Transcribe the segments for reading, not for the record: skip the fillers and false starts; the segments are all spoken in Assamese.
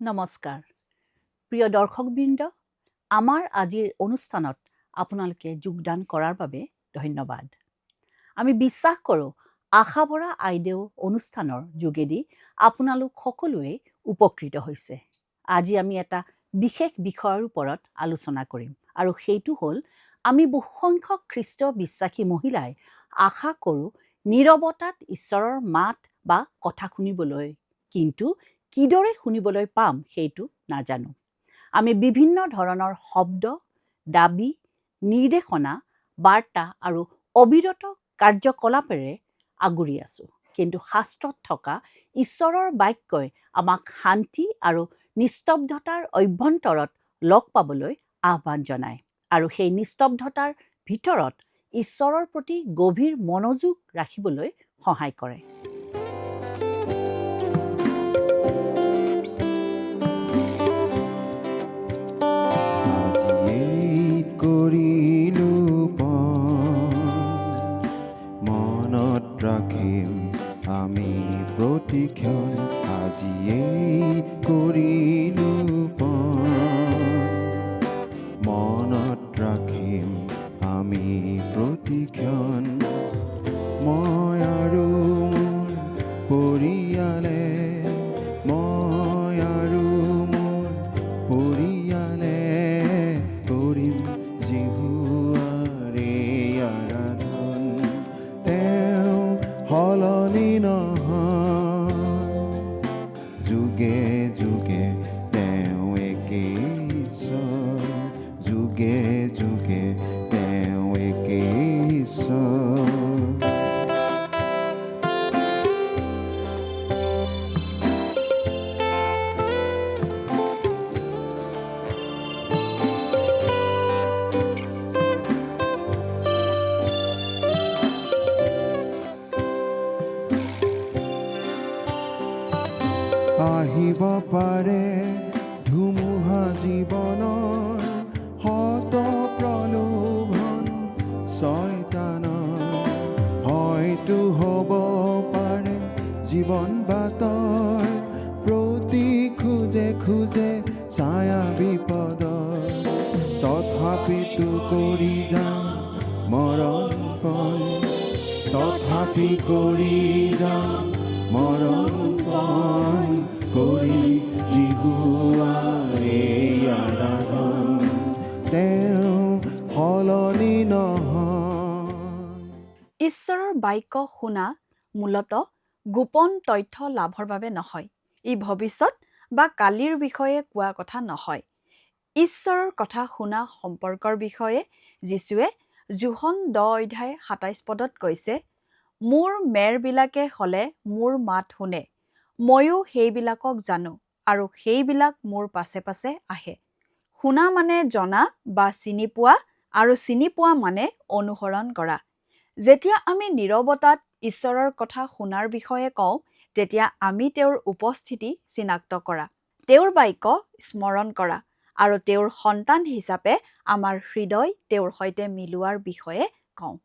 নমস্কাৰ প্ৰিয় দৰ্শকবৃন্দ আমাৰ আজিৰ অনুষ্ঠানত আপোনালোকে যোগদান কৰাৰ বাবে ধন্যবাদ আমি বিশ্বাস কৰোঁ আশাভৰা আইদেউ অনুষ্ঠানৰ যোগেদি আপোনালোক সকলোৱে উপকৃত হৈছে আজি আমি এটা বিশেষ বিষয়ৰ ওপৰত আলোচনা কৰিম আৰু সেইটো হ'ল আমি বহুসংখ্যক খ্ৰীষ্ট বিশ্বাসী মহিলাই আশা কৰোঁ নীৰৱতাত ঈশ্বৰৰ মাত বা কথা শুনিবলৈ কিন্তু কিদৰে শুনিবলৈ পাম সেইটো নাজানো আমি বিভিন্ন ধৰণৰ শব্দ দাবী নিৰ্দেশনা বাৰ্তা আৰু অবিৰত কাৰ্যকলাপেৰে আগুৰি আছো কিন্তু শাস্ত্ৰত থকা ঈশ্বৰৰ বাক্যই আমাক শান্তি আৰু নিস্তব্ধতাৰ অভ্যন্তৰত লগ পাবলৈ আহ্বান জনায় আৰু সেই নিস্তব্ধতাৰ ভিতৰত ঈশ্বৰৰ প্ৰতি গভীৰ মনোযোগ ৰাখিবলৈ সহায় কৰে ৰাখিম আমি প্ৰতিক্ষণ আজিয়েই কৰিলো মনত ৰাখিম আমি প্ৰতিক্ষণ মই আৰু মোৰ পৰিয়ালে মই আৰু মোৰ পৰিয়ালে কৰিম জিহুৱাৰে আৰাধন সলনি নহয় যুগে যুগে তেওঁ একেই ঈশ্বৰ যুগে যুগে তেওঁ একেই ঈশ্বৰ আহিব পাৰে ধুমুহা জীৱনৰ হত প্ৰলোভন ছয়তানৰ হয়তো হ'ব পাৰে জীৱন বাটৰ প্ৰতি খোজে খোজে ছায়া বিপদৰ তথাপিতো কৰি যাম মৰণপণ তথাপি কৰি যাম মৰণপণ কৰি জিহুৱাৰে আৰাধন তেওঁ সলনি নহয় ঈশ্বৰৰ বাক্য শুনা মূলতঃ গোপন তথ্য লাভৰ বাবে নহয় ই ভৱিষ্যত বা কালিৰ বিষয়ে কোৱা কথা নহয় ঈশ্বৰৰ কথা শুনা সম্পৰ্কৰ বিষয়ে যীশুৱে যোহন 10:27 কৈছে মোৰ মেৰবিলাকে হ'লে মোৰ মাত শুনে ময়ো সেইবিলাকক জানো আৰু সেইবিলাক মোৰ পাছে পাছে আহে শুনা মানে জনা বা চিনি পোৱা আৰু চিনি পোৱা মানে অনুসৰণ কৰা যেতিয়া আমি নীৰৱতাত ঈশ্বৰৰ কথা শুনাৰ বিষয়ে কওঁ তেতিয়া আমি তেওঁৰ উপস্থিতি চিনাক্ত কৰা তেওঁৰ বাক্য স্মৰণ কৰা আৰু তেওঁৰ সন্তান হিচাপে আমাৰ হৃদয় তেওঁৰ সৈতে মিলোৱাৰ বিষয়ে কওঁ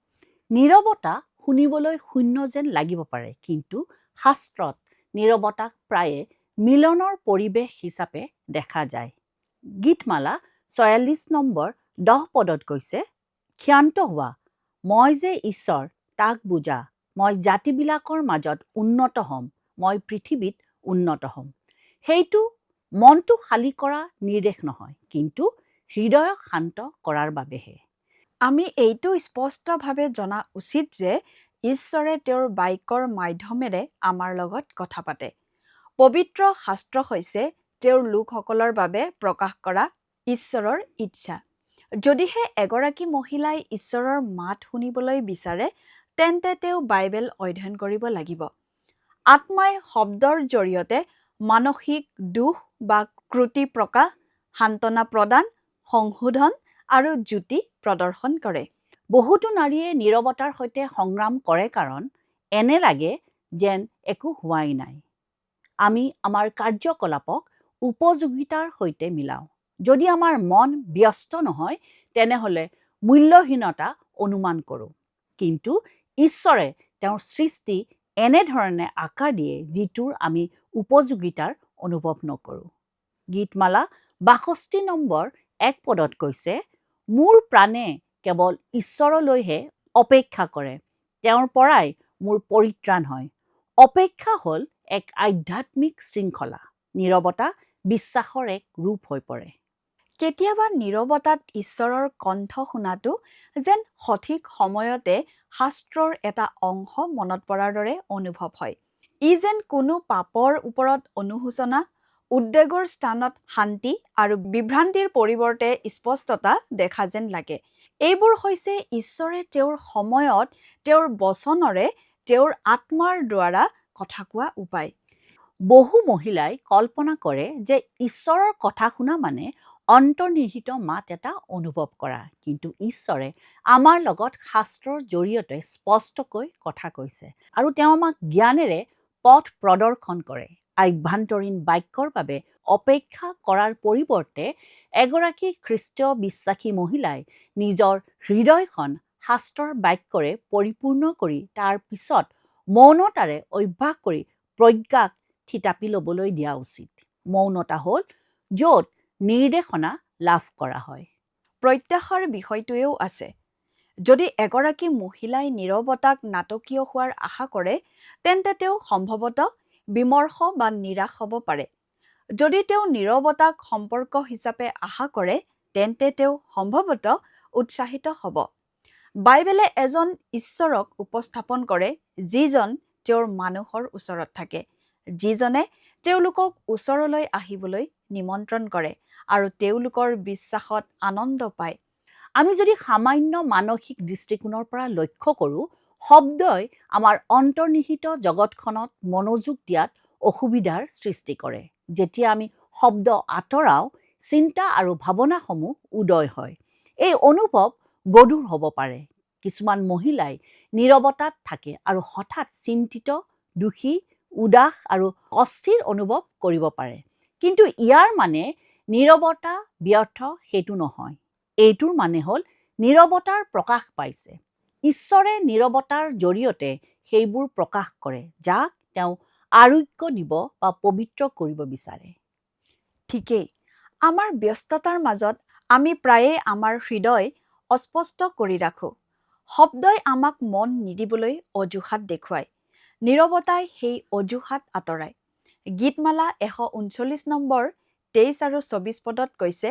নীৰৱতা শুনিবলৈ শূন্য যেন লাগিব পাৰে কিন্তু শাস্ত্ৰত নীৰৱতাক প্ৰায়ে মিলনৰ পৰিৱেশ হিচাপে দেখা যায় গীতমালা ৪৬ নম্বৰ 10 পদত কৈছে ক্ষান্ত হোৱা মই যে ঈশ্বৰ তাক বুজা মই জাতিবিলাকৰ মাজত উন্নত হ'ম মই পৃথিৱীত উন্নত হ'ম সেইটো মনটো খালী কৰা নিৰ্দেশ নহয় কিন্তু হৃদয়ক শান্ত কৰাৰ বাবেহে আমি এইটো স্পষ্টভাৱে জনা উচিত যে ঈশ্বৰে তেওঁৰ বাক্যৰ মাধ্যমেৰে আমাৰ লগত কথা পাতে পবিত্ৰ শাস্ত্ৰ হৈছে তেওঁৰ লোকসকলৰ বাবে প্ৰকাশ কৰা ঈশ্বৰৰ ইচ্ছা যদিহে এগৰাকী মহিলাই ঈশ্বৰৰ মাত শুনিবলৈ বিচাৰে তেন্তে তেওঁ বাইবেল অধ্যয়ন কৰিব লাগিব আত্মাই শব্দৰ জৰিয়তে মানসিক দুখ বা ক্ৰুটি প্ৰকাশ সান্তনা প্ৰদান সংশোধন আৰু জ্যোতি প্ৰদৰ্শন কৰে বহুতো নাৰীয়ে নীৰৱতাৰ সৈতে সংগ্ৰাম কৰে কাৰণ এনে লাগে যেন একো হোৱাই নাই আমি আমাৰ কাৰ্যকলাপক উপযোগিতাৰ সৈতে মিলাওঁ যদি আমাৰ মন ব্যস্ত নহয় তেনেহ'লে মূল্যহীনতা অনুমান কৰোঁ কিন্তু ঈশ্বৰে তেওঁৰ সৃষ্টি এনেধৰণে আকাৰ দিয়ে যিটোৰ আমি উপযোগিতাৰ অনুভৱ নকৰোঁ গীতমালা ৬২ নম্বৰ ১ পদত কৈছে, মোৰ প্ৰাণে কেৱল ঈশ্বৰলৈহে অপেক্ষা কৰে, তেওঁৰ পৰাই মোৰ পৰিত্ৰাণ হয়। অপেক্ষা হ'ল এক আধ্যাত্মিক শৃংখলা। নীৰৱতা বিশ্বাসৰ এক ৰূপ হৈ পৰে। কেতিয়াবা নীৰৱতাত ঈশ্বৰৰ কণ্ঠ শুনাটো যেন সঠিক সময়তে শাস্ত্ৰৰ এটা অংশ মনত পৰাৰ দৰে অনুভৱ হয়। ই যেন কোনো পাপৰ ওপৰত অনুশোচনা, উদ্বেগৰ স্থানত শান্তি আৰু বিভ্ৰান্তিৰ পৰিৱৰ্তে স্পষ্টতা দেখা যেন লাগে। এইবোৰ হৈছে ঈশ্বৰে তেওঁৰ সময়ত তেওঁৰ বচনেৰে তেওঁৰ আত্মাৰ দ্বাৰা কথা কোৱা উপায়। বহু মহিলাই কল্পনা কৰে যে ঈশ্বৰৰ কথা শুনা মানে অন্তৰ্নিহিত মাত এটা অনুভৱ কৰা, কিন্তু ঈশ্বৰে আমাৰ লগত শাস্ত্ৰৰ জৰিয়তে স্পষ্টকৈ কথা কৈছে আৰু তেওঁ আমাক জ্ঞানেৰে পথ প্ৰদৰ্শন কৰে। আভ্যন্তৰীণ বাক্যৰ বাবে অপেক্ষা কৰাৰ পৰিৱৰ্তে এগৰাকী খ্ৰীষ্টীয় বিশ্বাসী মহিলাই নিজৰ হৃদয়খন শাস্ত্ৰৰ বাক্যৰে পৰিপূৰ্ণ কৰি তাৰ পিছত মৌনতাৰে অভ্যাস কৰি প্ৰজ্ঞাক থিতাপি ল'বলৈ দিয়া উচিত। মৌনতা হ'ল য'ত নিৰ্দেশনা লাভ কৰা হয়। প্ৰত্যাশাৰ বিষয়টোৱেও আছে। যদি এগৰাকী মহিলাই নীৰৱতাক নাটকীয় হোৱাৰ আশা কৰে, তেন্তে তেওঁ সম্ভৱতঃ বিমৰ্ষ বা নিৰাশ হ'ব পাৰে। যদি তেওঁ নীৰৱতাক সম্পৰ্ক হিচাপে আশা কৰে, তেন্তে তেওঁ সম্ভৱতঃ উৎসাহিত হ'ব। বাইবেলে এজন ঈশ্বৰক উপস্থাপন কৰে যিজন তেওঁৰ মানুহৰ ওচৰত থাকে, যিজনে তেওঁলোকক ওচৰলৈ আহিবলৈ নিমন্ত্ৰণ কৰে আৰু তেওঁলোকৰ বিশ্বাসত আনন্দ পায়। আমি যদি সামান্য মানসিক দৃষ্টিকোণৰ পৰা লক্ষ্য কৰোঁ, শব্দই আমাৰ অন্তৰ্নিহিত জগতখনত মনোযোগ দিয়াত অসুবিধাৰ সৃষ্টি কৰে। যেতিয়া আমি শব্দ আঁতৰাওঁ, চিন্তা আৰু ভাৱনাসমূহ উদয় হয়। এই অনুভৱ গধুৰ হ'ব পাৰে। কিছুমান মহিলাই নীৰৱতাত থাকে আৰু হঠাৎ চিন্তিত, দুখী, উদাস আৰু অস্থিৰ অনুভৱ কৰিব পাৰে। কিন্তু ইয়াৰ মানে নীৰৱতা ব্যৰ্থ সেইটো নহয়। এইটোৰ মানে হ'ল নীৰৱতাৰ প্ৰকাশ পাইছে। ঈশ্বৰে নীৰৱতাৰ জৰিয়তে সেইবোৰ প্ৰকাশ কৰে, যাক তেওঁ আৰোগ্য দিব বা পবিত্ৰ কৰিব বিচাৰে। ঠিকেই, আমাৰ ব্যস্ততাৰ মাজত আমি প্ৰায়ে আমাৰ হৃদয় অস্পষ্ট কৰি ৰাখোঁ। শব্দই আমাক মন নিদিবলৈ অজুহাত দেখুৱায়। নীৰৱতাই সেই অজুহাত আঁতৰায়। গীতমালা ১৩৯ নম্বৰ ২৩ আৰু ২৪ পদত কৈছে,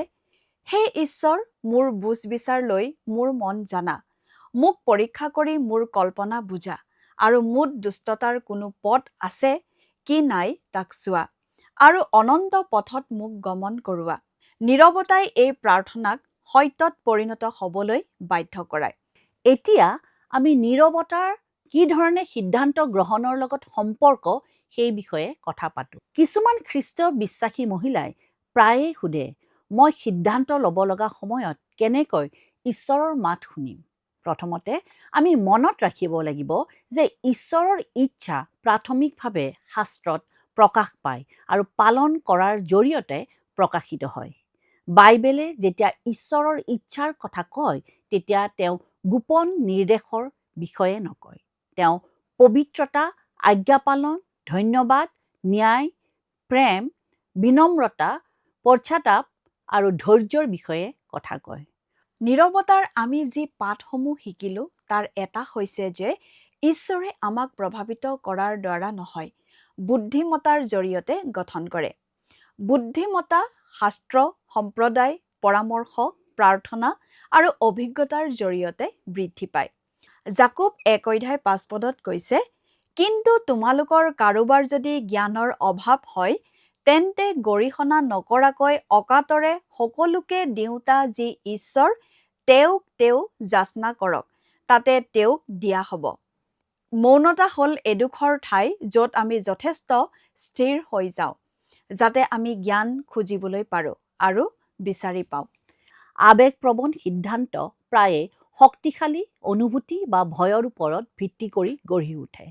হে ঈশ্বৰ, মোৰ বুজ বিচাৰ লৈ মোৰ মন জানা, মোক পৰীক্ষা কৰি মোৰ কল্পনা বুজা, আৰু মোত দুষ্টতাৰ কোনো পথ আছে কি নাই তাক চোৱা, আৰু অনন্ত পথত মোক গমন কৰোৱা। নীৰৱতাই এই প্ৰাৰ্থনাক সত্যত পৰিণত হ'বলৈ বাধ্য কৰায়। এতিয়া আমি নীৰৱতাৰ কি ধৰণে সিদ্ধান্ত গ্ৰহণৰ লগত সম্পৰ্ক সেই বিষয়ে কথা পাতোঁ। কিছুমান খ্ৰীষ্টীয় বিশ্বাসী মহিলাই প্ৰায়েই সোধে, মই সিদ্ধান্ত ল'ব লগা সময়ত কেনেকৈ ঈশ্বৰৰ মাত শুনিম? প্ৰথমতে আমি মনত ৰাখিব লাগিব যে ঈশ্বৰৰ ইচ্ছা প্ৰাথমিকভাৱে শাস্ত্ৰত প্ৰকাশ পায় আৰু পালন কৰাৰ জৰিয়তে প্ৰকাশিত হয়। বাইবেলে যেতিয়া ঈশ্বৰৰ ইচ্ছাৰ কথা কয়, তেতিয়া তেওঁ গোপন নিৰ্দেশৰ বিষয়ে নকয়। তেওঁ পবিত্ৰতা, আজ্ঞা পালন, ধন্যবাদ, ন্যায়, প্ৰেম, বিনম্ৰতা, পশ্চাতাপ আৰু ধৈৰ্যৰ বিষয়ে কথা কয়। নীৰৱতাৰ আমি যি পাঠসমূহ শিকিলোঁ, তাৰ এটা হৈছে যে ঈশ্বৰে আমাক প্ৰভাৱিত কৰাৰ দ্বাৰা নহয়, বুদ্ধিমতাৰ জৰিয়তে গঠন কৰে। বুদ্ধিমতা শাস্ত্ৰ, সম্প্ৰদায়, পৰামৰ্শ, প্ৰাৰ্থনা আৰু অভিজ্ঞতাৰ জৰিয়তে বৃদ্ধি পায়। জাকোব ১:৫ পদত কৈছে, কিন্তু তোমালোকৰ কাৰোবাৰ যদি জ্ঞানৰ অভাৱ হয়, তেন্তে গৰিহণা নকৰাকৈ অকাতৰে সকলোকে দিওঁতা যি ঈশ্বৰ, তেওঁক তেওঁ যাচনা কৰক, তাতে তেওঁক দিয়া হ'ব। মৌনতা হ'ল এডোখৰ ঠাই য'ত আমি যথেষ্ট স্থিৰ হৈ যাওঁ, যাতে আমি জ্ঞান খুজিবলৈ পাৰোঁ আৰু বিচাৰি পাওঁ। আৱেগপ্ৰৱণ সিদ্ধান্ত প্ৰায়ে শক্তিশালী অনুভূতি বা ভয়ৰ ওপৰত ভিত্তি কৰি গঢ়ি উঠে।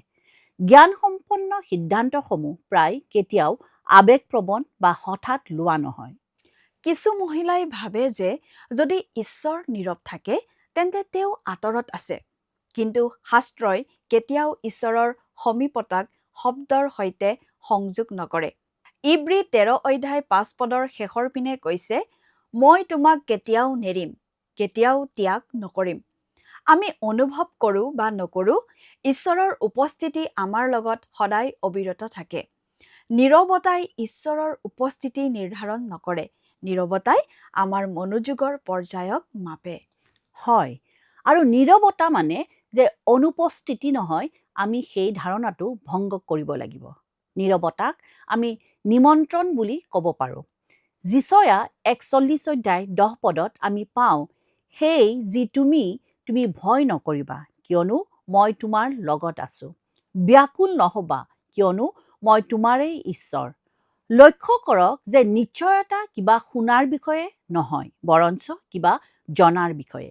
জ্ঞানসম্পন্ন সিদ্ধান্তসমূহ প্ৰায় কেতিয়াও আৱেগপ্ৰৱণ বা হঠাৎ লোৱা নহয়। কিছু মহিলাই ভাবে যে যদি ঈশ্বৰ নীৰৱ থাকে, তেন্তে তেওঁ আঁতৰত আছে। কিন্তু শাস্ত্ৰই কেতিয়াও ঈশ্বৰৰ সমীপতাক শব্দৰ সৈতে সংযোগ নকৰে। ইব্ৰী 13 অধ্যায় 5 পদৰ শেষৰ পিনে কৈছে, মই তোমাক কেতিয়াও নেৰিম, কেতিয়াও ত্যাগ নকৰিম। আমি অনুভৱ কৰোঁ বা নকৰোঁ, ঈশ্বৰৰ উপস্থিতি আমাৰ লগত সদায় অবিৰত থাকে। নীৰৱতাই ঈশ্বৰৰ উপস্থিতি নিৰ্ধাৰণ নকৰে। নীৰৱতাই আমাৰ মনোযোগৰ পৰ্যায়ক মাপে। হয়, আৰু নীৰৱতা মানে যে অনুপস্থিতি নহয়, আমি সেই ধাৰণাটো ভংগ কৰিব লাগিব। নীৰৱতাক আমি নিমন্ত্ৰণ বুলি ক'ব পাৰোঁ। যিচয়া 41 অধ্যায় 10 পদত আমি পাওঁ, সেই যি তুমি ভয় নকৰিবা, কিয়নো মই তোমাৰ লগত আছোঁ। ব্যাকুল নহবা, কিয়নো মই তোমাৰেই ঈশ্বৰ। লক্ষ্য কৰক যে নিশ্চয়তা কিবা শুনাৰ বিষয়ে নহয়, বৰঞ্চ কিবা জনাৰ বিষয়ে।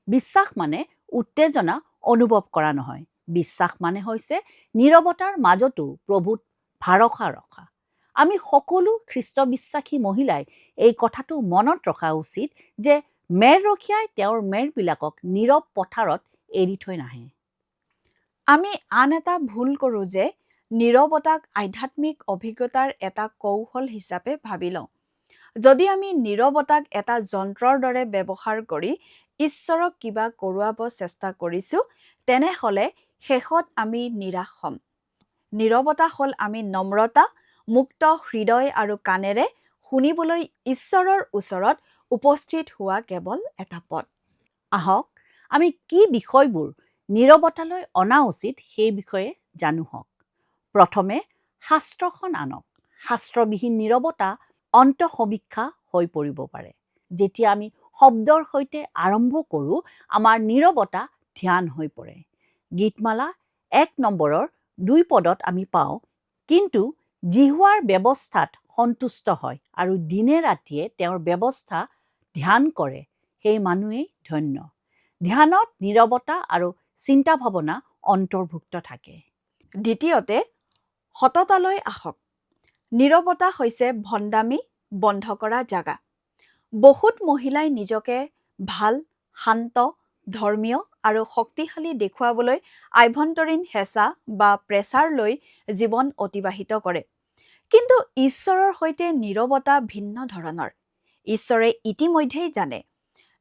বিশ্বাস মানে উত্তেজনা অনুভৱ কৰা নহয়। বিশ্বাস মানে হৈছে নীৰৱতাৰ মাজতো প্ৰভুত ভৰসা ৰখা। আমি সকলো খ্ৰীষ্টবিশ্বাসী মহিলাই এই কথাটো মনত ৰখা উচিত যে মেৰৰখীয়াই তেওঁৰ মেৰবিলাকক নীৰৱ পথাৰত এৰি থৈ নাহে। আমি আন এটা ভুল কৰোঁ যে নীৰৱতাক আধ্যাত্মিক অভিজ্ঞতাৰ এটা কৌশল হিচাপে ভাবি লওঁ। যদি আমি নীৰৱতাক এটা যন্ত্ৰৰ দৰে ব্যৱহাৰ কৰি ঈশ্বৰক কিবা কৰোৱাব চেষ্টা কৰিছোঁ, তেনেহ'লে শেষত আমি নিৰাশ হ'ম। নীৰৱতা হ'ল আমি নম্ৰতা, মুক্ত হৃদয় আৰু কাণেৰে শুনিবলৈ ঈশ্বৰৰ ওচৰত উপস্থিত হোৱা কেৱল এটা পথ। আহক আমি কি বিষয়বোৰ নীৰৱতালৈ অনা উচিত সেই বিষয়ে জানো হওক। প্ৰথমে শাস্ত্ৰখন আনক। শাস্ত্ৰবিহীন নীৰৱতা অন্তঃসমীক্ষা হৈ পৰিব পাৰে। যেতিয়া আমি শব্দৰ সৈতে আৰম্ভ কৰোঁ, আমাৰ নীৰৱতা ধ্যান হৈ পৰে। গীতমালা 1 নম্বৰৰ 2 পদত আমি পাওঁ, কিন্তু জিহুৱাৰ ব্যৱস্থাত সন্তুষ্ট হয় আৰু দিনে ৰাতিয়ে তেওঁৰ ব্যৱস্থা ধ্যান কৰে, সেই মানুহেই ধন্য। ধ্যানত নীৰৱতা আৰু চিন্তা ভাৱনা অন্তৰ্ভুক্ত থাকে। দ্বিতীয়তে, সততালৈ আহক। নীৰৱতা হৈছে ভণ্ডামি বন্ধ কৰা জাগা। বহুত মহিলাই নিজকে ভাল, শান্ত, ধৰ্মীয় আৰু শক্তিশালী দেখুৱাবলৈ আভ্যন্তৰীণ হেঁচা বা প্ৰেছাৰ লৈ জীৱন অতিবাহিত কৰে। কিন্তু ঈশ্বৰৰ সৈতে নীৰৱতা ভিন্ন ধৰণৰ। ঈশ্বৰে ইতিমধ্যেই জানে।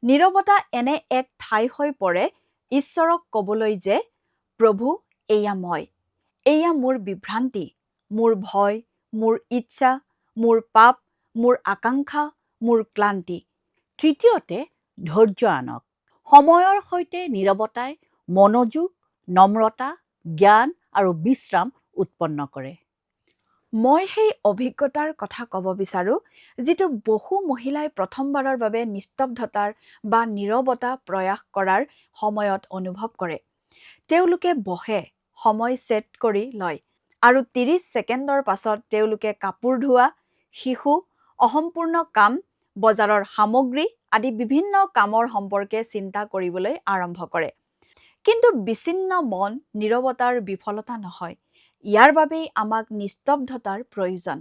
নীৰৱতা এনে এক ঠাই হৈ পৰে ঈশ্বৰক ক'বলৈ যে, প্ৰভু, এয়া মই, এয়া মোৰ বিভ্ৰান্তি, মোৰ ভয়, মোৰ ইচ্ছা, মোৰ পাপ, মোৰ আকাংক্ষা, মোৰ ক্লান্তি। তৃতীয়তে, ধৈৰ্য আনক। সময়ৰ সৈতে নীৰৱতাই মনোযোগ, নম্ৰতা, জ্ঞান আৰু বিশ্ৰাম উৎপন্ন কৰে। মই সেই অভিজ্ঞতাৰ কথা ক'ব বিচাৰোঁ, যিটো বহু মহিলাই প্ৰথমবাৰৰ বাবে নিস্তব্ধতাৰ বা নীৰৱতা প্ৰয়াস কৰাৰ সময়ত অনুভৱ কৰে। তেওঁলোকে বহে, সময় ছেট কৰি লয়, আৰু 30 ছেকেণ্ডৰ পাছত তেওঁলোকে কাপোৰ ধোৱা, শিশু, অসম্পূৰ্ণ কাম, বজাৰৰ সামগ্ৰী আদি বিভিন্ন কামৰ সম্পৰ্কে চিন্তা কৰিবলৈ আৰম্ভ কৰে। কিন্তু বিচ্ছিন্ন মন নীৰৱতাৰ বিফলতা নহয়। ইয়াৰ বাবেই আমাক নিস্তব্ধতাৰ প্ৰয়োজন।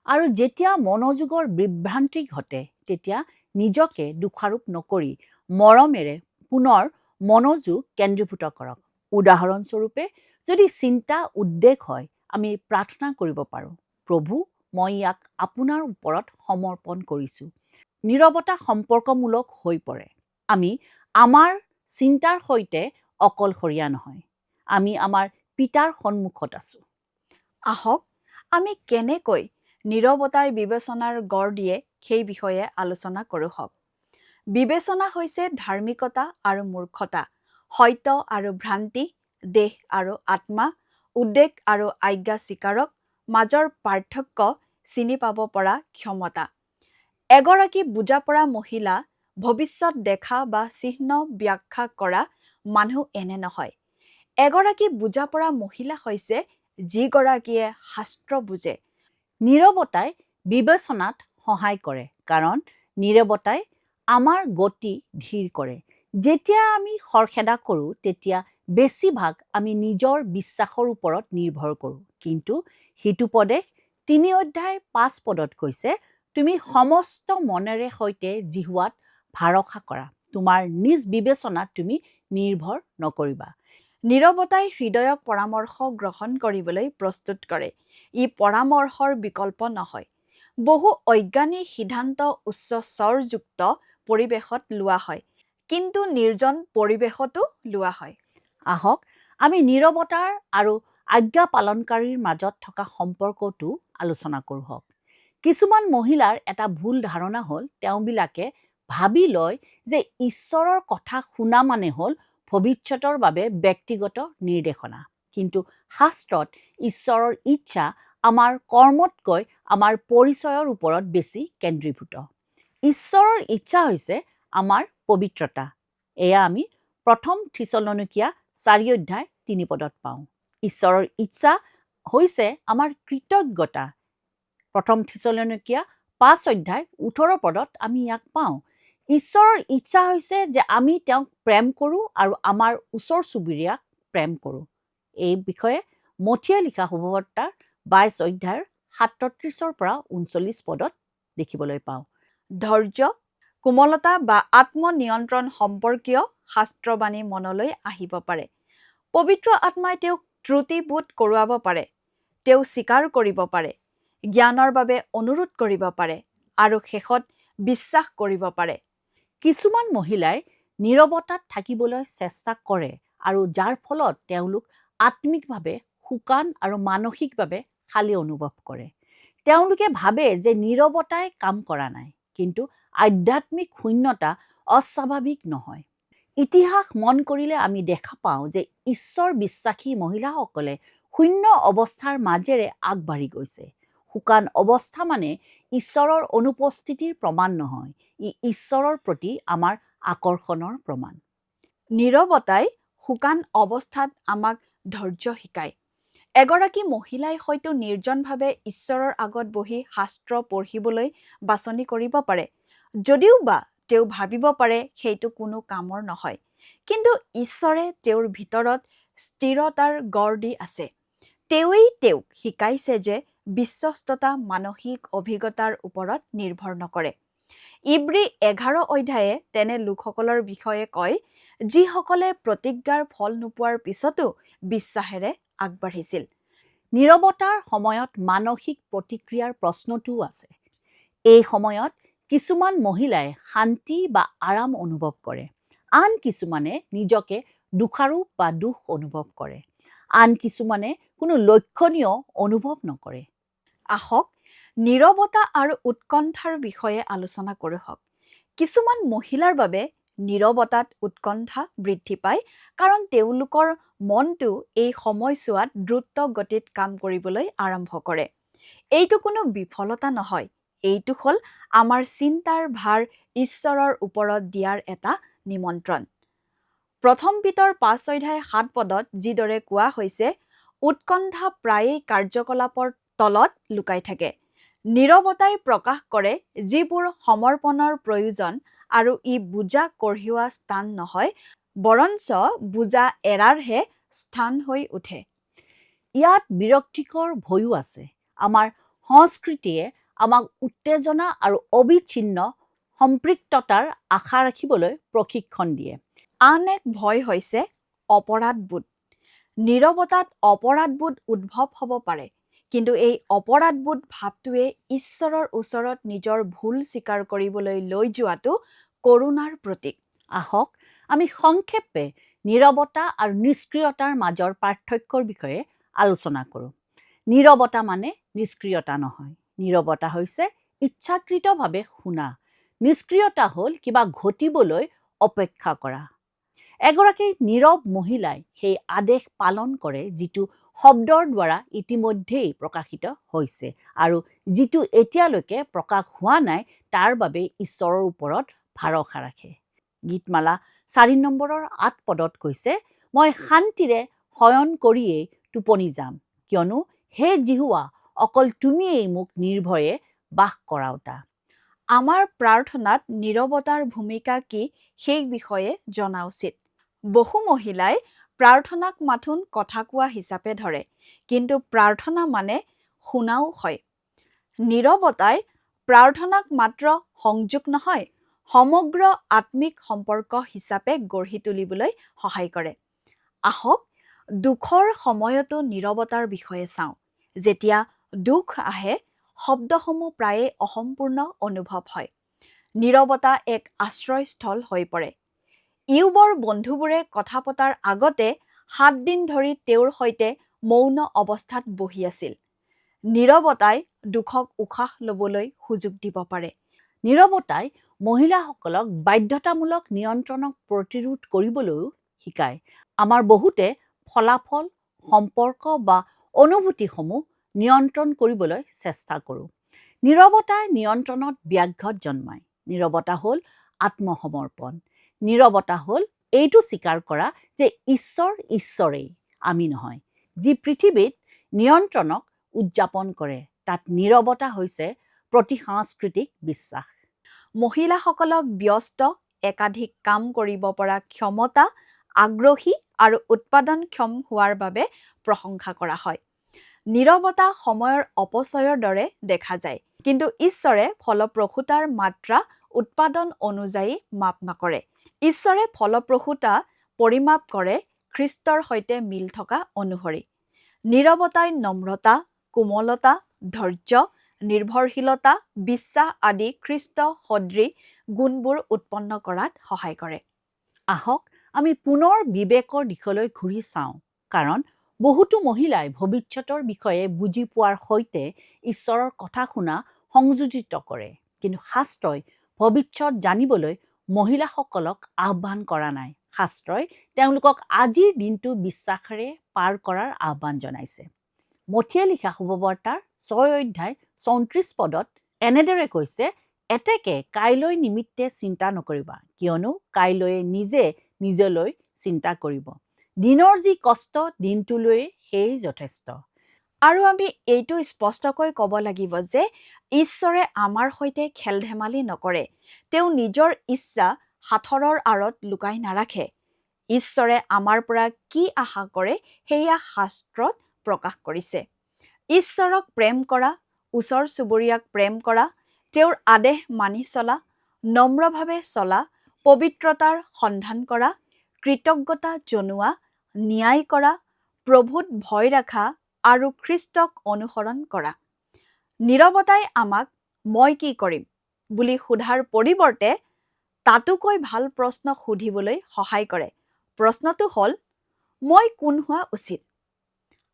আৰু যেতিয়া মনোযোগৰ বিভ্ৰান্তি ঘটে, তেতিয়া নিজকে দোষাৰোপ নকৰি মৰমেৰে পুনৰ মনোযোগ কেন্দ্ৰীভূত কৰক। উদাহৰণস্বৰূপে, যদি চিন্তা উদ্বেগ হয়, আমি প্ৰাৰ্থনা কৰিব পাৰোঁ, প্ৰভু, মই ইয়াক আপোনাৰ ওপৰত সমৰ্পণ কৰিছোঁ। নীৰৱতা সম্পৰ্কমূলক হৈ পৰে। আমি আমাৰ চিন্তাৰ সৈতে অকলশৰীয়া নহয়, আমি আমাৰ পিতাৰ সন্মুখত আছোঁ। আহক আমি কেনেকৈ নীৰৱতাই বিবেচনাৰ গঢ় দিয়ে সেই বিষয়ে আলোচনা কৰোঁ হওক। বিবেচনা হৈছে ধাৰ্মিকতা আৰু মূৰ্খতা, সত্য আৰু ভ্ৰান্তি, দেহ আৰু আত্মা, উদ্বেগ আৰু আজ্ঞা স্বীকাৰক মাজৰ পাৰ্থক্য চিনি পাব পৰা ক্ষমতা। এগৰাকী বুজাপৰা মহিলা ভৱিষ্যত দেখা বা চিহ্ন ব্যাখ্যা কৰা মানুহ এনে নহয়। এগৰাকী বুজাপৰা মহিলা হৈছে যিগৰাকীয়ে শাস্ত্ৰ বুজে। নীৰৱতাই বিবেচনাত সহায় কৰে, কাৰণ নীৰৱতাই আমাৰ গতি ধীৰ কৰে। যেতিয়া আমি খৰখেদা কৰোঁ, তেতিয়া বেছিভাগ আমি নিজৰ বিশ্বাসৰ ওপৰত নিৰ্ভৰ কৰোঁ। কিন্তু হিতোপদেশ 3 অধ্যায় 5 পদত কৈছে, তুমি সমস্ত মনেৰে সৈতে জিহুৱাত ভৰসা কৰা, তোমাৰ নিজ বিবেচনাত তুমি নিৰ্ভৰ নকৰিবা। নীৰৱতাই হৃদয়ক পৰামৰ্শ গ্ৰহণ কৰিবলৈ প্ৰস্তুত কৰে। ই পৰামৰ্শৰ বিকল্প নহয়। বহু অজ্ঞানী সিদ্ধান্ত উচ্চ স্বৰযুক্ত পৰিৱেশত লোৱা হয়, কিন্তু নিৰ্জন পৰিৱেশতো লোৱা হয়। আহক আমি নীৰৱতাৰ আৰু আজ্ঞা পালনকাৰীৰ মাজত থকা সম্পৰ্কটো আলোচনা কৰোঁ হওক। কিছুমান মহিলাৰ এটা ভুল ধাৰণা হ'ল তেওঁবিলাকে ভাবি লয় যে ঈশ্বৰৰ কথা শুনা মানে হ'ল ভৱিষ্যতৰ বাবে ব্যক্তিগত নিৰ্দেশনা। কিন্তু শাস্ত্ৰত ঈশ্বৰৰ ইচ্ছা আমাৰ কৰ্মতকৈ আমাৰ পৰিচয়ৰ ওপৰত বেছি কেন্দ্ৰীভূত। ঈশ্বৰৰ ইচ্ছা হৈছে আমাৰ পবিত্ৰতা। এয়া আমি 1 থিছলনিকিয়া 4:3 পাওঁ। ঈশ্বৰৰ ইচ্ছা হৈছে আমাৰ কৃতজ্ঞতা। 1 থিছলনিকিয়া 5:18 আমি ইয়াক পাওঁ। ঈশ্বৰৰ ইচ্ছা হৈছে যে আমি তেওঁক প্ৰেম কৰোঁ আৰু আমাৰ ওচৰ চুবুৰীয়াক প্ৰেম কৰোঁ। এই বিষয়ে মথিয়ে লিখা শুভবাৰ্তাৰ 22:37-39 দেখিবলৈ পাওঁ। ধৈৰ্য, কোমলতা বা আত্মনিয়ন্ত্ৰণ সম্পৰ্কীয় শাস্ত্ৰবাণী মনলৈ আহিব পাৰে। পবিত্ৰ আত্মাই তেওঁক ত্ৰুটিবোধ কৰোৱাব পাৰে। তেওঁ স্বীকাৰ কৰিব পাৰে, জ্ঞানৰ বাবে অনুৰোধ কৰিব পাৰে আৰু শেষত বিশ্বাস কৰিব পাৰে। কিছুমান মহিলাই নীৰৱতাত থাকিবলৈ চেষ্টা কৰে আৰু যাৰ ফলত তেওঁলোক আত্মিকভাৱে শুকান আৰু মানসিকভাৱে খালী অনুভৱ কৰে। তেওঁলোকে ভাবে যে নীৰৱতাই কাম কৰা নাই, কিন্তু আধ্যাত্মিক শূন্যতা অস্বাভাৱিক নহয়। ইতিহাস মন কৰিলে আমি দেখা পাওঁ যে ঈশ্বৰ বিশ্বাসী মহিলাসকলে শূন্য অৱস্থাৰ মাজেৰে আগবাঢ়ি গৈছে। শুকান অৱস্থা মানে ঈশ্বৰৰ অনুপস্থিতিৰ প্ৰমাণ নহয়, ই ঈশ্বৰৰ প্ৰতি আমাৰ আকৰ্ষণৰ প্ৰমাণ। নীৰৱতাই শুকান অৱস্থাত আমাক ধৈৰ্য শিকায়। এগৰাকী মহিলাই হয়তো নিৰ্জনভাৱে ঈশ্বৰৰ আগত বহি শাস্ত্ৰ পঢ়িবলৈ বাছনি কৰিব পাৰে, যদিও বা তেওঁ ভাবিব পাৰে সেইটো কোনো কামৰ নহয়। কিন্তু ঈশ্বৰে তেওঁৰ ভিতৰত স্থিৰতাৰ গঢ় দি আছে। তেওঁৱেই তেওঁক শিকাইছে যে বিশ্বস্ততা মানসিক অভিজ্ঞতাৰ ওপৰত নিৰ্ভৰ নকৰে। ইব্ৰী 11 তেনে লোকসকলৰ বিষয়ে কয়, যিসকলে প্ৰতিজ্ঞাৰ ফল নোপোৱাৰ পিছতো বিশ্বাসেৰে আগবাঢ়িছিল। নীৰৱতাৰ সময়ত মানসিক প্ৰতিক্ৰিয়াৰ প্ৰশ্নটোও আছে। এই সময়ত কিছুমান মহিলাই শান্তি বা আৰাম অনুভৱ কৰে, আন কিছুমানে নিজকে দোষাৰোপ বা দুখ অনুভৱ কৰে, আন কিছুমানে কোনো লক্ষণীয় অনুভৱ নকৰে। আহক নীৰৱতা আৰু উৎকণ্ঠাৰ বিষয়ে আলোচনা কৰোঁ হওক। কিছুমান মহিলাৰ বাবে নীৰৱতাত উৎকণ্ঠা বৃদ্ধি পায়, কাৰণ তেওঁলোকৰ মনটো এই সময়ছোৱাত দ্ৰুত গতিত কাম কৰিবলৈ আৰম্ভ কৰে। এইটো কোনো বিফলতা নহয়, এইটো হ'ল আমাৰ চিন্তাৰ ভাৰ ঈশ্বৰৰ ওপৰত দিয়াৰ এটা নিমন্ত্ৰণ। 1 পিতৰ 5:7 যিদৰে কোৱা হৈছে, উৎকণ্ঠা প্ৰায়েই কাৰ্যকলাপৰ তলত লুকাই থাকে। নীৰৱতাই প্ৰকাশ কৰে যিবোৰ সমৰ্পণৰ প্ৰয়োজন, আৰু ই বোজা কঢ়িওৱা স্থান নহয়, বৰঞ্চ বোজা এৰাৰহে স্থান হৈ উঠে। ইয়াত বিৰক্তিকৰ ভয়ো আছে। আমাৰ সংস্কৃতিয়ে আমাক উত্তেজনা আৰু অবিচ্ছিন্ন সম্পৃক্ততাৰ আশা ৰাখিবলৈ প্ৰশিক্ষণ দিয়ে। আন এক ভয় হৈছে অপৰাধবোধ। নীৰৱতাত অপৰাধবোধ উদ্ভৱ হ'ব পাৰে, কিন্তু এই অপৰাধবোধ ভাৱটোৱে ঈশ্বৰৰ ওচৰত নিজৰ ভুল স্বীকাৰ কৰিবলৈ লৈ যোৱাটো কৰুণাৰ প্ৰতীক। আহক আমি সংক্ষেপে নীৰৱতা আৰু নিষ্ক্ৰিয়তাৰ মাজৰ পাৰ্থক্যৰ বিষয়ে আলোচনা কৰোঁ। নীৰৱতা মানে নিষ্ক্ৰিয়তা নহয়। নীৰৱতা হৈছে ইচ্ছাকৃতভাৱে শুনা। নিষ্ক্ৰিয়তা হ'ল কিবা ঘটিবলৈ অপেক্ষা কৰা। এগৰাকী নীৰৱ মহিলাই সেই আদেশ পালন কৰে যিটো শব্দৰ দ্বাৰা ইতিমধ্যেই প্ৰকাশিত হৈছে আৰু যিটো এতিয়ালৈকে প্ৰকাশ হোৱা নাই তাৰ বাবে ঈশ্বৰৰ ওপৰত ভৰসা ৰাখে। গীতমালা 4:8 কৈছে, মই শান্তিৰে শয়ন কৰিয়েই টোপনি যাম, কিয়নো হে জিহুৱা, অকল তুমিয়েই মোক নিৰ্ভয়ে বাস কৰাওতা। আমাৰ প্ৰাৰ্থনাত নীৰৱতাৰ ভূমিকা কি সেই বিষয়ে জনা উচিত। বহু মহিলাই প্ৰাৰ্থনাক মাথোন কথা কোৱা হিচাপে ধৰে, কিন্তু প্ৰাৰ্থনা মানে শুনাও হয়। নীৰৱতাই প্ৰাৰ্থনাক মাত্ৰ সংযোগ নহয়, সমগ্ৰ আত্মিক সম্পৰ্ক হিচাপে গঢ়ি তুলিবলৈ সহায় কৰে। আহক দুখৰ সময়তো নীৰৱতাৰ বিষয়ে চাওঁ। যেতিয়া দুখ আহে, শব্দসমূহ প্ৰায়ে অসম্পূৰ্ণ অনুভৱ হয়। নীৰৱতা এক আশ্ৰয়স্থল হৈ পৰে। ইয়ুবৰ বন্ধুবোৰে কথা পতাৰ আগতে 7 দিন ধৰি তেওঁৰ সৈতে মৌন অৱস্থাত বহি আছিল। নীৰৱতাই দুখক উশাহ ল'বলৈ সুযোগ দিব পাৰে। নীৰৱতাই মহিলাসকলক বাধ্যতামূলক নিয়ন্ত্ৰণক প্ৰতিৰোধ কৰিবলৈও শিকায়। আমাৰ বহুতে ফলাফল, সম্পৰ্ক বা অনুভূতিসমূহ নিয়ন্ত্ৰণ কৰিবলৈ চেষ্টা কৰোঁ। নীৰৱতাই নিয়ন্ত্ৰণত ব্যাঘাত জন্মায়। নীৰৱতা হ'ল আত্মসমৰ্পণ। নীৰৱতা হ'ল এইটো স্বীকাৰ কৰা যে ঈশ্বৰেই, আমি নহয়। যি পৃথিৱীত নিয়ন্ত্ৰণক উদযাপন কৰে, তাত নীৰৱতা হৈছে প্ৰতিসাংস্কৃতিক বিশ্বাস। মহিলাসকলক ব্যস্ত, একাধিক কাম কৰিব পৰা ক্ষমতা, আগ্ৰহী আৰু উৎপাদনক্ষম হোৱাৰ বাবে প্ৰশংসা কৰা হয়। নীৰৱতা সময়ৰ অপচয়ৰ দৰে দেখা যায়, কিন্তু ঈশ্বৰে ফলপ্ৰসূতাৰ মাত্ৰা উৎপাদন অনুযায়ী মাপ নকৰে। ঈশ্বৰে ফলপ্ৰসূতা পৰিমাপ কৰে খ্ৰীষ্টৰ সৈতে মিল থকা অনুসৰি। নীৰৱতাই নম্ৰতা, কোমলতা, ধৈৰ্য, নিৰ্ভৰশীলতা, বিশ্বাস আদি খ্ৰীষ্ট সদৃশ গুণবোৰ উৎপন্ন কৰাত সহায় কৰে। আহক আমি পুনৰ বিবেকৰ দিশলৈ ঘূৰি চাওঁ, কাৰণ বহুতো মহিলাই ভৱিষ্যতৰ বিষয়ে বুজি পোৱাৰ সৈতে ঈশ্বৰৰ কথা শুনা সংযোজিত কৰে, কিন্তু শাস্ত্ৰই ভৱিষ্যত জানিবলৈ মহিলাসকলক আহ্বান কৰা নাই। শাস্ত্ৰই তেওঁলোকক আজিৰ দিনটো বিশ্বাসেৰে পাৰ কৰাৰ আহ্বান জনাইছে। মথিয়ে লিখা শুভবাৰ্তাৰ 6 অধ্যায় 34 পদত এনেদৰে কৈছে, এতেকে কাইলৈ নিমিত্তে চিন্তা নকৰিবা, কিয়নো কাইলৈয়ে নিজে নিজলৈ চিন্তা কৰিব। দিনৰ যি কষ্ট দিনটোলৈ সেই যথেষ্ট। আৰু আমি এইটো স্পষ্টকৈ ক'ব লাগিব যে ঈশ্বৰে আমাৰ সৈতে খেল ধেমালি নকৰে। তেওঁ নিজৰ ইচ্ছা সাঁথৰৰ আঁৰত লুকাই নাৰাখে। ঈশ্বৰে আমাৰ পৰা কি আশা কৰে সেয়া শাস্ত্ৰত প্ৰকাশ কৰিছে। ঈশ্বৰক প্ৰেম কৰা, ওচৰ চুবুৰীয়াক প্ৰেম কৰা, তেওঁৰ আদেশ মানি চলা, নম্ৰভাৱে চলা, পবিত্ৰতাৰ সন্ধান কৰা, কৃতজ্ঞতা জনোৱা, ন্যায় কৰা, প্ৰভুত ভয় ৰাখা আৰু খ্ৰীষ্টক অনুসৰণ কৰা। নীৰৱতাই আমাক মই কি কৰিম বুলি সোধাৰ পৰিৱৰ্তে তাতোকৈ ভাল প্ৰশ্ন সুধিবলৈ সহায় কৰে। প্ৰশ্নটো হ'ল, মই কোন হোৱা উচিত?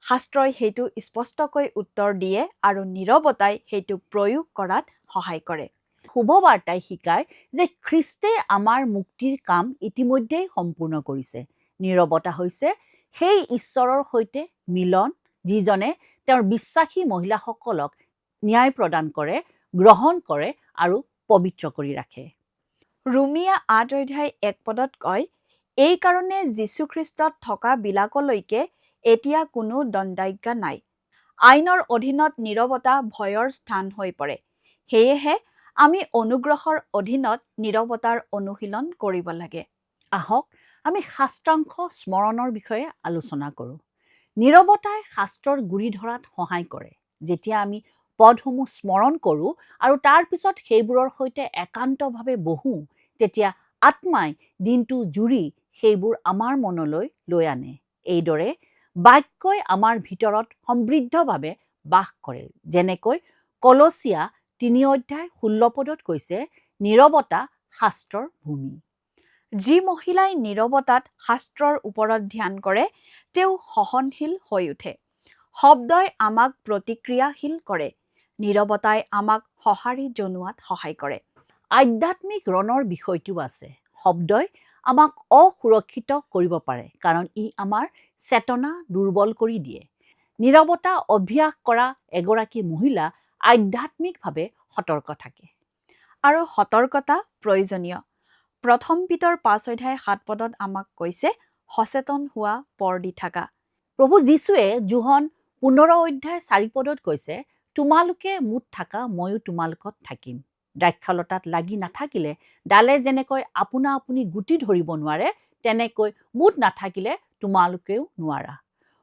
শাস্ত্ৰই সেইটো স্পষ্টকৈ উত্তৰ দিয়ে আৰু নীৰৱতাই সেইটো প্ৰয়োগ কৰাত সহায় কৰে। শুভবাৰ্তাই শিকায় যে খ্ৰীষ্টে আমাৰ মুক্তিৰ কাম ইতিমধ্যেই সম্পূৰ্ণ কৰিছে। নীৰৱতা হৈছে সেই ঈশ্বৰৰ সৈতে মিলন, যিজনে তেওঁৰ বিশ্বাসী মহিলাসকলক ন্যায় প্ৰদান কৰে, গ্ৰহণ কৰে আৰু পবিত্ৰ কৰি ৰাখে। ৰোমিয়া 8 অধ্যায় 1 পদত কয়, এই কাৰণে যীশুখ্ৰীষ্টত থকা বিলাকলৈকে এতিয়া কোনো দণ্ডাজ্ঞা নাই। আইনৰ অধীনত নীৰৱতা ভয়ৰ স্থান হৈ পৰে। সেয়েহে আমি অনুগ্ৰহৰ অধীনত নীৰৱতাৰ অনুশীলন কৰিব লাগে। আহক আমি শাস্ত্ৰাংশ স্মৰণৰ বিষয়ে আলোচনা কৰোঁ। নীৰৱতাই শাস্ত্ৰৰ গুৰি ধৰাত সহায় কৰে। যেতিয়া আমি পদসমূহ স্মৰণ কৰোঁ আৰু তাৰ পিছত সেইবোৰৰ সৈতে একান্তভাৱে বহোঁ, তেতিয়া আত্মাই দিনটো জুৰি সেইবোৰ আমাৰ মনলৈ লৈ আনে। এইদৰে বাক্যই আমাৰ ভিতৰত সমৃদ্ধভাৱে বাস কৰে। যেনেকৈ কলচীয়া 3 অধ্যায় 16 পদত কৈছে, নীৰৱতা শাস্ত্ৰৰ ভূমি। যি মহিলাই নীৰৱতাত শাস্ত্ৰৰ ওপৰত ধ্যান কৰে, তেওঁ সহনশীল হৈ উঠে। শব্দই আমাক প্ৰতিক্ৰিয়াশীল কৰে। নীৰৱতাই আমাক সঁহাৰি জনোৱাত সহায় কৰে। আধ্যাত্মিক ৰণৰ বিষয়টো আছে। শব্দই আমাক অসুৰক্ষিত কৰিব পাৰে, কাৰণ ই আমাৰ চেতনা দুৰ্বল কৰি দিয়ে। নীৰৱতা অভ্যাস কৰা এগৰাকী মহিলা আধ্যাত্মিকভাৱে সতৰ্ক থাকে। আৰু সতৰ্কতা প্ৰয়োজনীয়। 1 পিতৰ 5 অধ্যায় 7 পদত আমাক কৈছে, সচেতন হোৱা, পৰ দি থাকা। প্ৰভু যীশুৱে যোহন 15 অধ্যায় 4 পদত কৈছে, তোমালোকে মোত থাকা, ময়ো তোমালোকত থাকিম। দ্ৰাক্ষালতাত লাগি নাথাকিলে ডালে যেনেকৈ আপোনা আপুনি গুটি ধৰিব নোৱাৰে, তেনেকৈ মোত নাথাকিলে তোমালোকেও নোৱাৰা।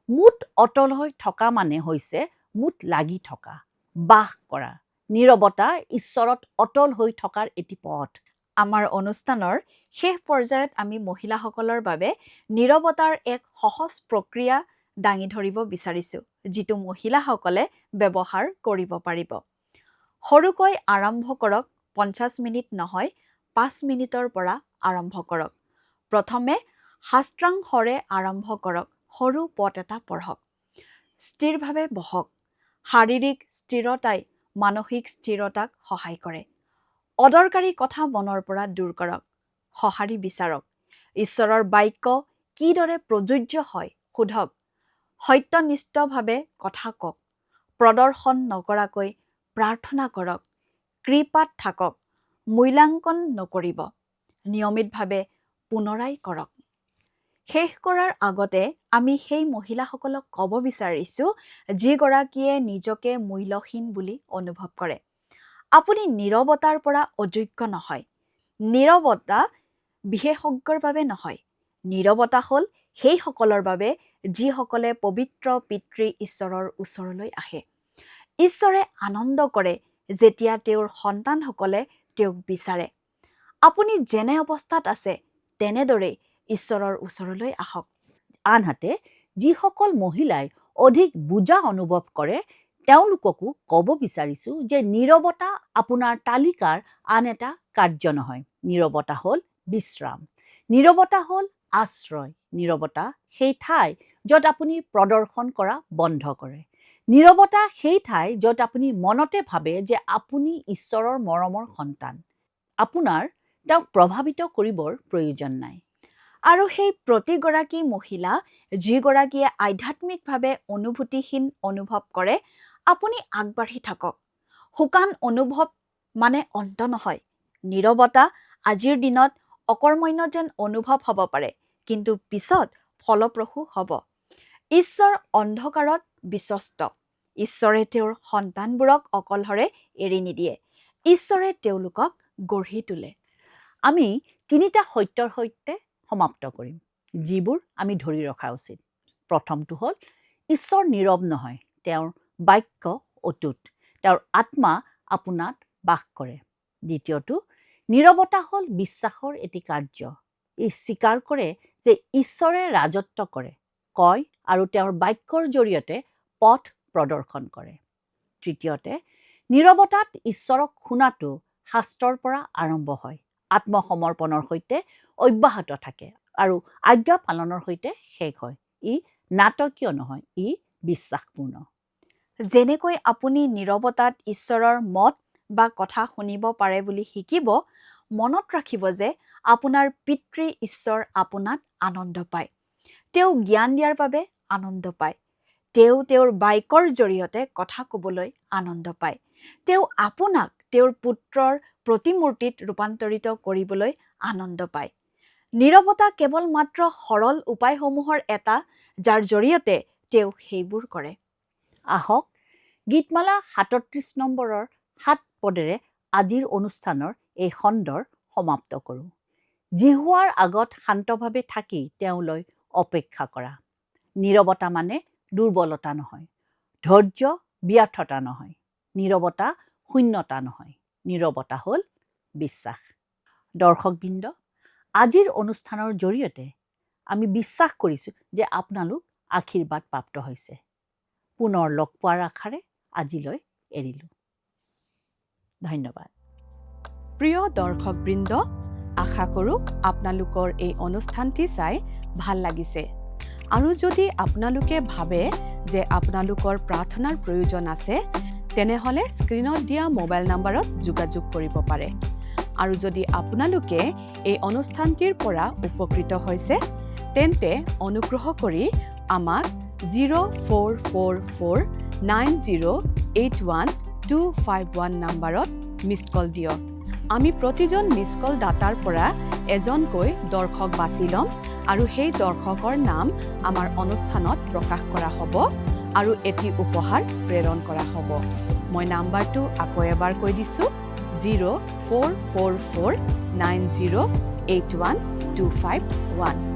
মোত অটল হৈ থকা মানে হৈছে মোত লাগি থকা, বাস কৰা। নীৰৱতা ঈশ্বৰত অটল হৈ থকাৰ এটি পথ। আমাৰ অনুষ্ঠানৰ শেষ পৰ্যায়ত আমি মহিলাসকলৰ বাবে নীৰৱতাৰ এক সহজ প্ৰক্ৰিয়া দাঙি ধৰিব বিচাৰিছোঁ, যিটো মহিলাসকলে ব্যৱহাৰ কৰিব পাৰিব। সৰুকৈ আৰম্ভ কৰক, 50 মিনিট নহয় 5 মিনিটৰ পৰা আৰম্ভ কৰক। প্ৰথমে সাষ্টাংগৰে আৰম্ভ কৰক, সৰু পদ এটা পঢ়ক। স্থিৰভাৱে বহক। শাৰীৰিক স্থিৰতাই মানসিক স্থিৰতাক সহায় কৰে। অদৰকাৰী কথা মনৰ পৰা দূৰ কৰক। সঁহাৰি বিচাৰক। ঈশ্বৰৰ বাক্য কিদৰে প্ৰযোজ্য হয় সোধক। সত্যনিষ্ঠভাৱে কথা কওক। প্ৰদৰ্শন নকৰাকৈ প্ৰাৰ্থনা কৰক। কৃপাত থাকক। মূল্যাংকন নকৰিব। নিয়মিতভাৱে পুনৰাই কৰক। শেষ কৰাৰ আগতে আমি সেই মহিলাসকলক ক'ব বিচাৰিছোঁ যিগৰাকীয়ে নিজকে মূল্যহীন বুলি অনুভৱ কৰে। আপুনি নীৰৱতাৰ পৰা অযোগ্য নহয়। নীৰৱতা বিশেষজ্ঞৰ বাবে নহয়। নীৰৱতা হ'ল সেইসকলৰ বাবে যিসকলে পবিত্ৰ পিতৃ ঈশ্বৰৰ ওচৰলৈ আহে। ঈশ্বৰে আনন্দ কৰে যেতিয়া তেওঁৰ সন্তানসকলে তেওঁক বিচাৰে। আপুনি যেনে অৱস্থাত আছে তেনেদৰেই ঈশ্বৰৰ ওচৰলৈ আহক। আনহাতে যিসকল মহিলাই অধিক বোজা অনুভৱ কৰে তেওঁলোককো ক'ব বিচাৰিছোঁ যে নীৰৱতা আপোনাৰ তালিকাৰ আন এটা কাৰ্য নহয়। নীৰৱতা হ'ল বিশ্ৰাম। নীৰৱতা হ'ল আশ্ৰয়। নীৰৱতা সেই ঠাই য'ত আপুনি প্ৰদৰ্শন কৰা বন্ধ কৰে। নীৰৱতা সেই ঠাই য'ত আপুনি মনতে ভাবে যে আপুনি ঈশ্বৰৰ মৰমৰ সন্তান। আপোনাৰ তেওঁক প্ৰভাৱিত কৰিবৰ প্ৰয়োজন নাই। আৰু সেই প্ৰতিগৰাকী মহিলা যিগৰাকীয়ে আধ্যাত্মিকভাৱে অনুভূতিহীন অনুভৱ কৰে, আপুনি আগবাঢ়ি থাকক। শুকান অনুভৱ মানে অন্ত নহয়। নীৰৱতা আজিৰ দিনত অকৰ্মণ্য যেন অনুভৱ হ'ব পাৰে, কিন্তু পিছত ফলপ্ৰসূ হ'ব। ঈশ্বৰ অন্ধকাৰত বিশ্বস্ত। ঈশ্বৰে তেওঁৰ সন্তানবোৰক অকলশৰে এৰি নিদিয়ে। ঈশ্বৰে তেওঁলোকক গঢ়ি তোলে। আমি 3টা সত্যৰ সৈতে সমাপ্ত কৰিম যিবোৰ আমি ধৰি ৰখা উচিত। প্ৰথমটো হ'ল ঈশ্বৰ নীৰৱ নহয়। তেওঁৰ বাক্য অটুট। তেওঁৰ আত্মা আপোনাত বাস কৰে। দ্বিতীয়টো, নীৰৱতা হ'ল বিশ্বাসৰ এটি কাৰ্য। ই স্বীকাৰ কৰে যে ঈশ্বৰে ৰাজত্ব কৰে, কয় আৰু তেওঁৰ বাক্যৰ জৰিয়তে পথ প্ৰদৰ্শন কৰে। তৃতীয়তে, নীৰৱতাত ঈশ্বৰক শুনাটো শাস্ত্ৰৰ পৰা আৰম্ভ হয়, আত্মসমৰ্পণৰ সৈতে অব্যাহত থাকে আৰু আজ্ঞা পালনৰ সৈতে শেষ হয়। ই নাটকীয় নহয়, ই বিশ্বাসপূৰ্ণ। যেনেকৈ আপুনি নীৰৱতাত ঈশ্বৰৰ মত বা কথা শুনিব পাৰে বুলি শিকিব, মনত ৰাখিব যে আপোনাৰ পিতৃ ঈশ্বৰ আপোনাত আনন্দ পায়। তেওঁ জ্ঞান দিয়াৰ বাবে আনন্দ পায়। তেওঁ তেওঁৰ বাক্যৰ জৰিয়তে কথা ক'বলৈ আনন্দ পায়। তেওঁ আপোনাক তেওঁৰ পুত্ৰৰ প্ৰতিমূৰ্তিত ৰূপান্তৰিত কৰিবলৈ আনন্দ পায়। নীৰৱতা কেৱল মাত্ৰ সৰল উপায়সমূহৰ এটা যাৰ জৰিয়তে তেওঁ সেইবোৰ কৰে। আহক গীতমালা 37 নম্বৰৰ 7 পদেৰে আজিৰ অনুষ্ঠানৰ এই খণ্ডৰ সমাপ্ত কৰোঁ। জিহুৱাৰ আগত শান্তভাৱে থাকি তেওঁলৈ অপেক্ষা কৰা। নীৰৱতা মানে দুৰ্বলতা নহয়। ধৈৰ্য ব্যৰ্থতা নহয়। নীৰৱতা শূন্যতা নহয়। নীৰৱতা হ'ল বিশ্বাস। দৰ্শকবৃন্দ, আজিৰ অনুষ্ঠানৰ জৰিয়তে আমি বিশ্বাস কৰিছোঁ যে আপোনালোক আশীৰ্বাদ প্ৰাপ্ত হৈছে। পুনৰ লগ পোৱাৰ আশাৰে আজিলৈ এৰিলোঁ। ধন্যবাদ। প্ৰিয় দৰ্শকবৃন্দ, আশা কৰোঁ আপোনালোকৰ এই অনুষ্ঠানটি চাই ভাল লাগিছে। আৰু যদি আপোনালোকে ভাবে যে আপোনালোকৰ প্ৰাৰ্থনাৰ প্ৰয়োজন আছে, তেনেহ'লে স্ক্ৰীনত দিয়া মোবাইল নম্বৰত যোগাযোগ কৰিব পাৰে। আৰু যদি আপোনালোকে এই অনুষ্ঠানটিৰ পৰা উপকৃত হৈছে, তেন্তে অনুগ্ৰহ কৰি আমাক 04449081 নম্বৰত মিছ কল দিয়ক। আমি প্ৰতিজন মিছ কল দাতাৰ পৰা এজনকৈ দৰ্শক বাছি ল'ম আৰু সেই দৰ্শকৰ নাম আমাৰ অনুষ্ঠানত প্ৰকাশ কৰা হ'ব আৰু এটি উপহাৰ প্ৰেৰণ কৰা হ'ব। মই নাম্বাৰটো আকৌ এবাৰ কৈ দিছোঁ, 04449081 251।